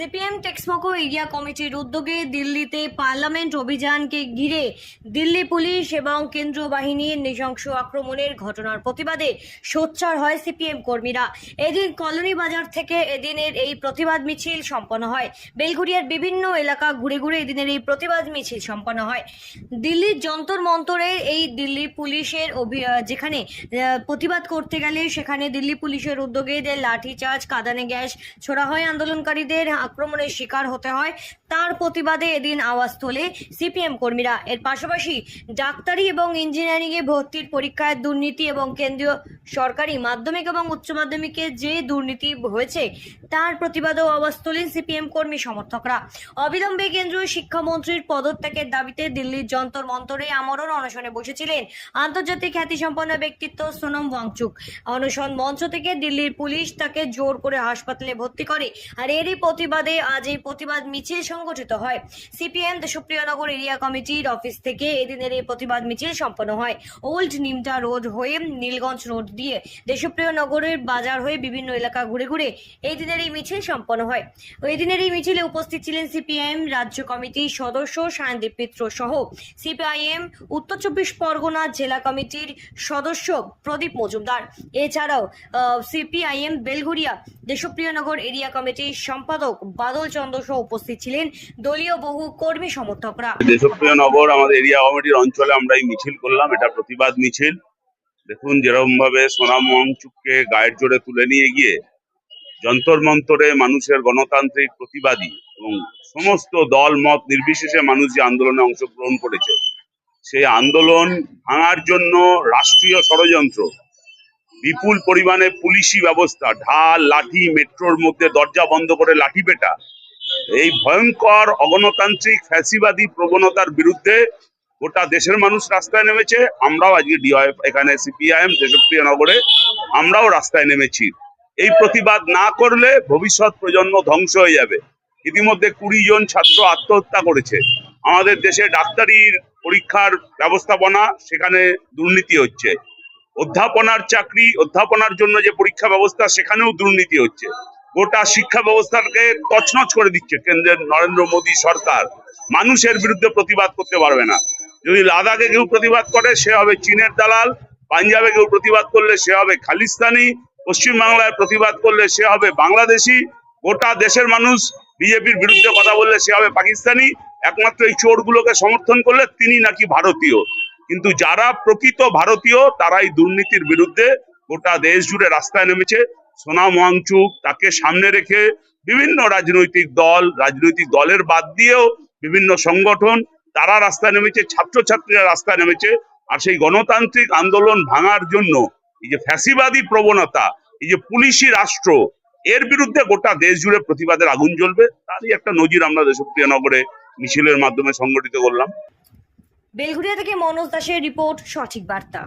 CPM টেক্সমোকো area কমিটির উদ্যোগে দিল্লিতে পার্লামেন্ট অভিযানকে ঘিরে দিল্লি পুলিশ এবং কেন্দ্রীয় বাহিনীর নৃশংস আক্রমণের ঘটনার প্রতিবাদে সোচ্চার হয় সিপিএম কর্মীরা। এদিন কলোনি বাজার থেকে এদিনের এই প্রতিবাদ মিছিল সম্পন্ন হয়। বেলঘরিয়ার বিভিন্ন এলাকা ঘুরে ঘুরে এদিনের এই প্রতিবাদ মিছিল সম্পন্ন হয়। দিল্লির যন্তর মন্তরে এই দিল্লি পুলিশের যেখানে প্রতিবাদ করতে গেলে সেখানে দিল্লি পুলিশের উদ্যোগে লাঠিচার্জ, কাঁদানে গ্যাস ছোড়া হয়, আন্দোলনকারীদের আক্রমণের শিকার হতে হয়। তার প্রতিবাদে এদিন আওয়াজ তোলে সিপিএম কর্মীরা। এর পাশাপাশি ডাক্তারি এবং ইঞ্জিনিয়ারিং এ ভর্তির পরীক্ষায় দুর্নীতি এবং কেন্দ্রীয় সরকারি মাধ্যমিক এবং উচ্চ মাধ্যমিকে যে দুর্নীতি হয়েছে তার প্রতিবাদেও আওয়াজ তোলেন সিপিএম কর্মী সমর্থকরা। অবিলম্বে কেন্দ্রীয় শিক্ষামন্ত্রীর পদত্যাগের দাবিতে দিল্লির যন্তর মন্তরে আমরণ অনশনে বসেছিলেন আন্তর্জাতিক খ্যাতিসম্পন্ন ব্যক্তিত্ব সোনম ওয়াংচুক। অনশন মঞ্চ থেকে দিল্লির পুলিশ তাকে জোর করে হাসপাতালে ভর্তি করে। আর এরই প্রতিবাদে আজ এই প্রতিবাদ মিছিল সংগঠিত হয়। সিপিএম দেশপ্রিয়নগর এরিয়া কমিটির অফিস থেকে এদিনের এই প্রতিবাদ মিছিল সম্পন্ন হয়। ওল্ড নিমটা রোড হয়ে নীলগঞ্জ রোড দিয়ে দেশপ্রিয়নগরের বাজার হয়ে বিভিন্ন এলাকা ঘুরে ঘুরে এই দিনের এই মিছিল সম্পন্ন হয়। ওই দিনের এই মিছিলে উপস্থিত ছিলেন সিপিএম রাজ্য কমিটির সদস্য সায়নদীপ মিত্র সহ সিপিআইএম উত্তর 24 পরগনা জেলা কমিটির সদস্য প্রদীপ মজুমদার। এছাড়াও সিপিআইএম বেলঘরিয়া দেশপ্রিয়নগর এরিয়া কমিটির সম্পাদক বাদল চন্দ্র সহ উপস্থিত ছিলেন দলীয় বহু কর্মী সমর্থকরা। দেশপ্রিয়নগর আমাদের এরিয়া কমিটির অঞ্চলে আমরা এই মিছিল করলাম, এটা প্রতিবাদ মিছিল। দেখুন, যেরকম ভাবে সোনাম ওয়াংচুককে গায়ের জোরে তুলে নিয়ে গিয়ে যন্তর মন্তরে মানুষের গণতান্ত্রিক প্রতিবাদী এবং সমস্ত দল মত নির্বিশেষে মানুষ যে আন্দোলনে অংশগ্রহণ করেছে, সেই আন্দোলন ভাঙার জন্য রাষ্ট্রীয় ষড়যন্ত্র, বিপুল পরিমাণে পুলিশি ব্যবস্থা, ঢাল, লাঠি, মেট্রোর মধ্যে দরজা বন্ধ করে লাঠি পেটা, এই ভয়ঙ্কর অগণতান্ত্রিক ফ্যাসিবাদী প্রবণতার বিরুদ্ধে গোটা দেশের মানুষ রাস্তায় নেমেছে। আমরাও আজকে ডিওয়াইএফ এখানে সিপিআইএম দেশপ্রিয়নগরে আমরাও রাস্তায় নেমেছি। এই প্রতিবাদ না করলে ভবিষ্যৎ প্রজন্ম ধ্বংস হয়ে যাবে। ইতিমধ্যে 20 জন ছাত্র আত্মহত্যা করেছে। আমাদের দেশে ডাক্তারির পরীক্ষার ব্যবস্থাপনা, সেখানে দুর্নীতি হচ্ছে। অধ্যাপনার চাকরি, অধ্যাপনার জন্য যে পরীক্ষা ব্যবস্থা, সেখানেও দুর্নীতি হচ্ছে। গোটা শিক্ষা ব্যবস্থাকে তছনছ করে দিচ্ছে কেন্দ্রের নরেন্দ্র মোদী সরকার। মানুষের বিরুদ্ধে প্রতিবাদ করতে পারবে না। যদি লাদাখে কেউ প্রতিবাদ করে, সে হবে চীনের দালাল। পাঞ্জাবে কেউ প্রতিবাদ করলে সে হবে খালিস্তানি। পশ্চিমবাংলায় প্রতিবাদ করলে সে হবে বাংলাদেশি। গোটা দেশের মানুষ বিজেপির বিরুদ্ধে কথা বললে সে হবে পাকিস্তানি। একমাত্র এই চোরগুলোকে সমর্থন করলে তিনি নাকি ভারতীয়। কিন্তু যারা প্রকৃত ভারতীয় তারাই দুর্নীতির বিরুদ্ধে গোটা দেশ জুড়ে রাস্তায় নেমেছে। সোনাম ওয়াংচুক, তাকে সামনে রেখে বিভিন্ন রাজনৈতিক দলের বাদ দিয়েও বিভিন্ন সংগঠন তারা রাস্তায় নেমেছে, ছাত্রছাত্রীরা রাস্তায় নেমেছে। আর সেই গণতান্ত্রিক আন্দোলন ভাঙার জন্য এই যে ফ্যাসিবাদী প্রবণতা, এই যে পুলিশি রাষ্ট্র, এর বিরুদ্ধে গোটা দেশ জুড়ে প্রতিবাদের আগুন জ্বলবে। তারই একটা নজির আমরা দেশপ্রিয়নগরে মিছিলের মাধ্যমে সংগঠিত করলাম। বেলঘরিয়া থেকে মনোজ দাসের রিপোর্ট, সঠিক বার্তা।